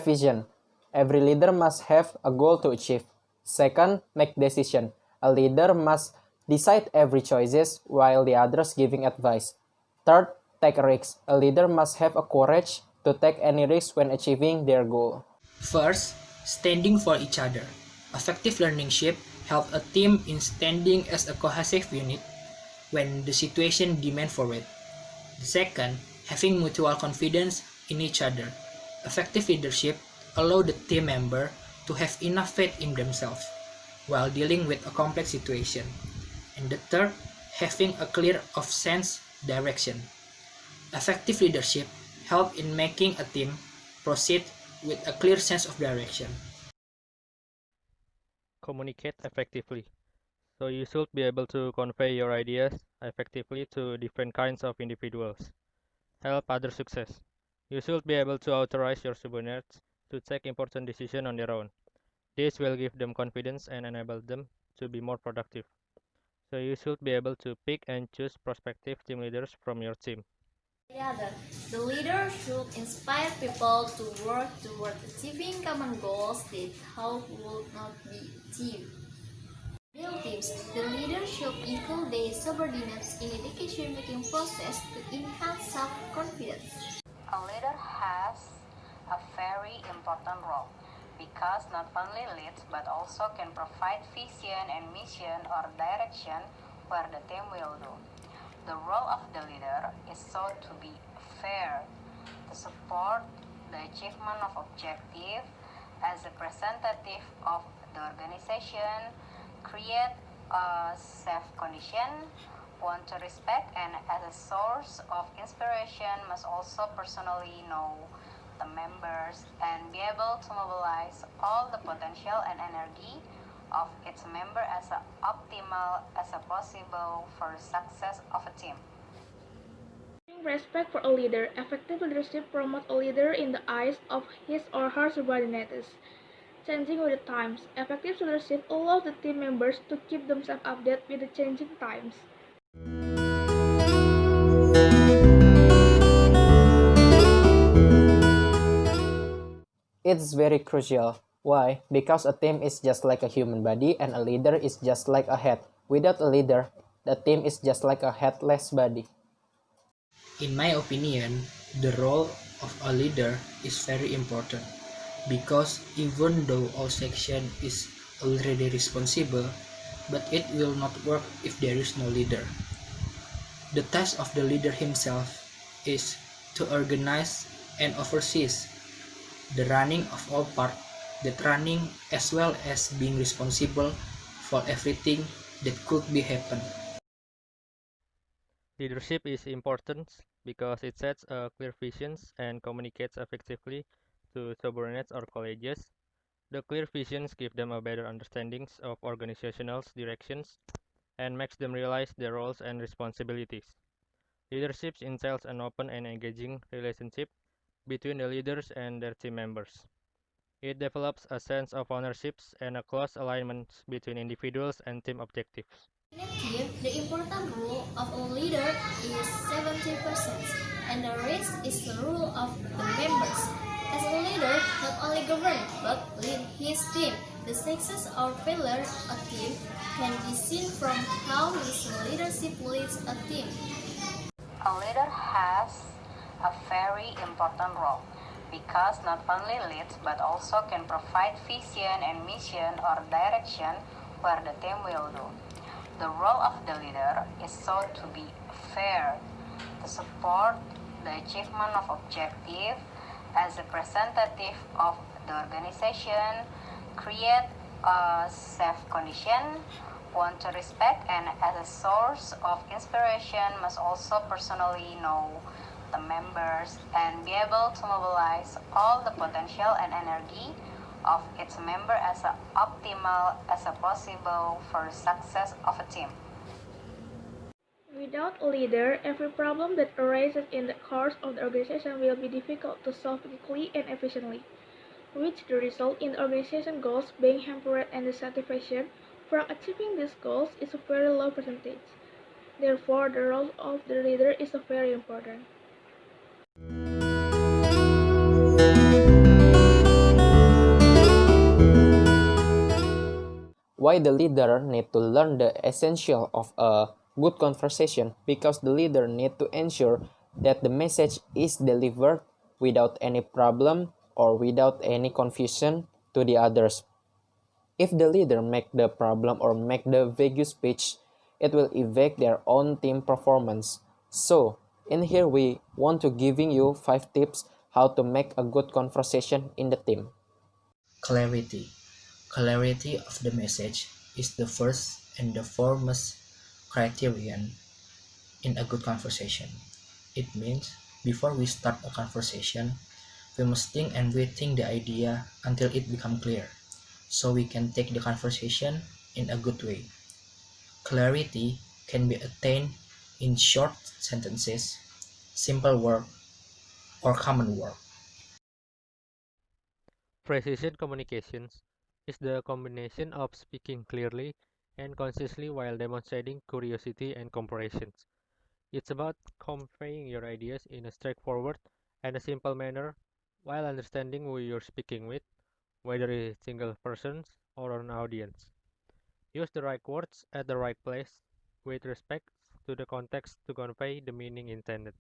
vision. Every leader must have a goal to achieve. Second, make decision. A leader must decide every choices while the others giving advice. Third, take a risk. A leader must have a courage to take any risk when achieving their goal. First, standing for each other. Effective leadership helps a team in standing as a cohesive unit when the situation demands for it. The second, having mutual confidence in each other. Effective leadership allows the team member to have enough faith in themselves while dealing with a complex situation. And the third, having a clear of sense direction. Effective leadership helps in making a team proceed with a clear sense of direction. Communicate effectively. So you should be able to convey your ideas effectively to different kinds of individuals. Help others success. You should be able to authorize your subordinates to take important decisions on their own. This will give them confidence and enable them to be more productive. So you should be able to pick and choose prospective team leaders from your team. The leader should inspire people to work toward achieving common goals they thought would not be achieved. Build teams. The leader should include their subordinates in the decision-making process to enhance self-confidence. A leader has a very important role because not only leads but also can provide vision and mission or direction where the team will do. The role of the leader is so to be fair, to support the achievement of objectives as a representative of the organization, create a safe condition, want to respect, and as a source of inspiration must also personally know the members and be able to mobilize all the potential and energy of its member as optimal as possible for the success of a team. Respect for a leader. Effective leadership promotes a leader in the eyes of his or her subordinates. Changing with the times. Effective leadership allows the team members to keep themselves updated with the changing times. It's very crucial. Why? Because a team is just like a human body and a leader is just like a head. Without a leader, the team is just like a headless body. In my opinion, the role of a leader is very important because even though all section is already responsible, but it will not work if there is no leader. The task of the leader himself is to organize and oversee the running of all parts that running as well as being responsible for everything that could be happen. Leadership is important because it sets a clear visions and communicates effectively to subordinates or colleagues. The clear visions give them a better understanding of organizational directions and makes them realize their roles and responsibilities. Leadership entails an open and engaging relationship between the leaders and their team members. It develops a sense of ownership and a close alignment between individuals and team objectives. In a team, the important role of a leader is 70%, and the rest is the role of the members. As a leader, not only govern but lead his team. The success or failure of a team can be seen from how his leadership leads a team. A leader has a very important role because not only leads but also can provide vision and mission or direction where the team will do. The role of the leader is so to be fair, to support the achievement of objectives as a representative of the organization, create a safe condition, want to respect, and as a source of inspiration must also personally know the members and be able to mobilize all the potential and energy of its member as optimal as possible for the success of a team. Without a leader, every problem that arises in the course of the organization will be difficult to solve quickly and efficiently, which the result in the organization goals being hampered and the satisfaction from achieving these goals is a very low percentage. Therefore, the role of the leader is very important. Why the leader need to learn the essential of a good conversation? Because the leader need to ensure that the message is delivered without any problem or without any confusion to the others. If the leader make the problem or make the vague speech, it will affect their own team performance. So, in here we want to giving you 5 tips how to make a good conversation in the team. Clarity. Clarity of the message is the first and the foremost criterion in a good conversation. It means before we start a conversation, we must think and rethink the idea until it becomes clear, so we can take the conversation in a good way. Clarity can be attained in short sentences, simple work, or common work. Precision communications is the combination of speaking clearly and concisely while demonstrating curiosity and comprehension. It's about conveying your ideas in a straightforward and a simple manner while understanding who you're speaking with, whether it's single persons or an audience. Use the right words at the right place with respect to the context to convey the meaning intended.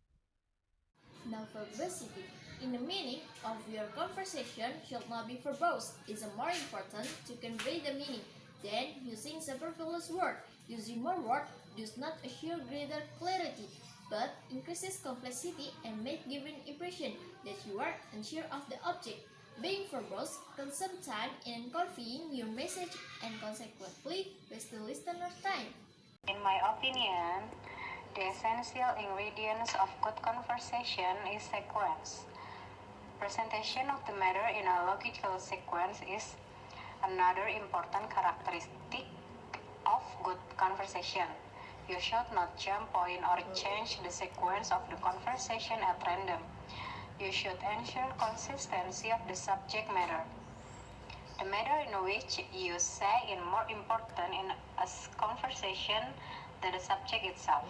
Now verbosity. In the meaning of your conversation should not be verbose. It's more important to convey the meaning than using superfluous word. Using more word does not assure greater clarity, but increases complexity and make given impression that you are unsure of the object. Being verbose consumes time in conveying your message and consequently waste the listener's time. In my opinion, the essential ingredients of good conversation is sequence. Presentation of the matter in a logical sequence is another important characteristic of good conversation. You should not jump point or change the sequence of the conversation at random. You should ensure consistency of the subject matter. The matter in which you say is more important in a conversation than the subject itself.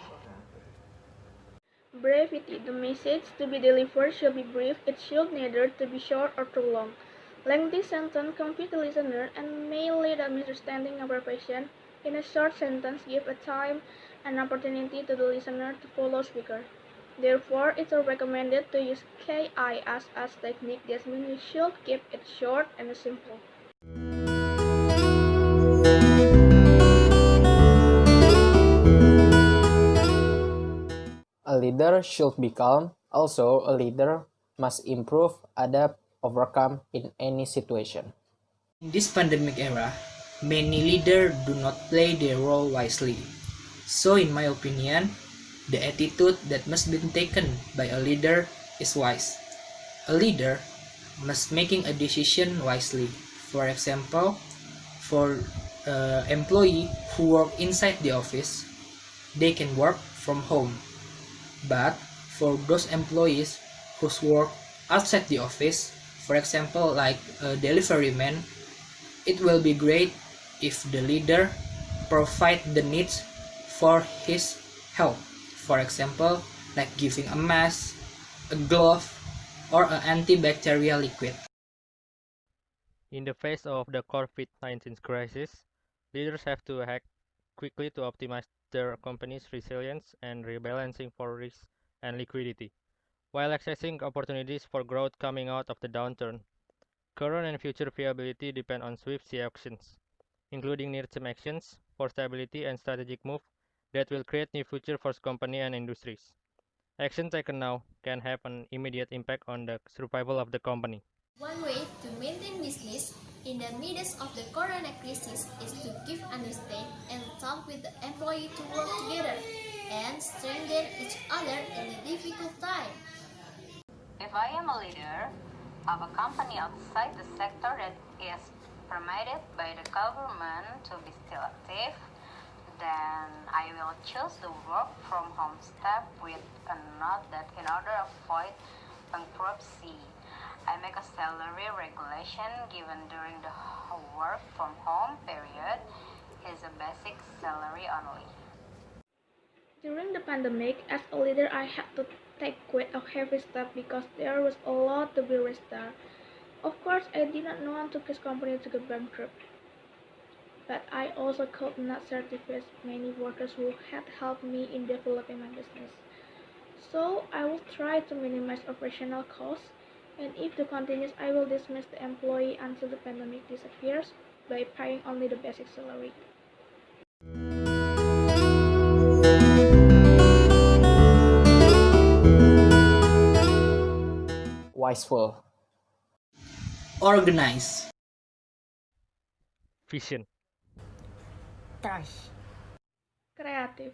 Brevity. The message to be delivered should be brief. It should neither to be short or too long. Lengthy sentence confuse the listener and may lead to misunderstanding or preparation. In a short sentence, give a time and opportunity to the listener to follow speaker. Therefore, it's recommended to use KISS technique. That means you should keep it short and simple. A leader should be calm. Also, a leader must improve, adapt, overcome in any situation. In this pandemic era, many leaders do not play their role wisely. So in my opinion, the attitude that must be taken by a leader is wise. A leader must making a decision wisely. For example, for employee who work inside the office, they can work from home. But for those employees who work outside the office, for example like a delivery man, it will be great if the leader provide the needs for his health. For example, like giving a mask, a glove, or an antibacterial liquid. In the face of the COVID-19 crisis, leaders have to act quickly to optimize their company's resilience and rebalancing for risk and liquidity, while accessing opportunities for growth coming out of the downturn. Current and future viability depend on swift actions, including near-term actions for stability and strategic moves that will create new future for company and industries. Action taken now can have an immediate impact on the survival of the company. One way to maintain business in the midst of the corona crisis is to give understand and talk with the employee to work together and strengthen each other in a difficult time. If I am a leader of a company outside the sector that is permitted by the government to be still active, then I will choose the work from home step with a note that in order to avoid bankruptcy, I make a salary regulation given during the work from home period is a basic salary only. During the pandemic, as a leader, I had to take quite a heavy step because there was a lot to be restored. Of course, I did not want to cause company to go bankrupt. but I also could not certify many workers who had helped me in developing my business. So I will try to minimize operational costs, and if it continues, I will dismiss the employee until the pandemic disappears by paying only the basic salary. Wiseful. Organize. Vision. Trash. Creative.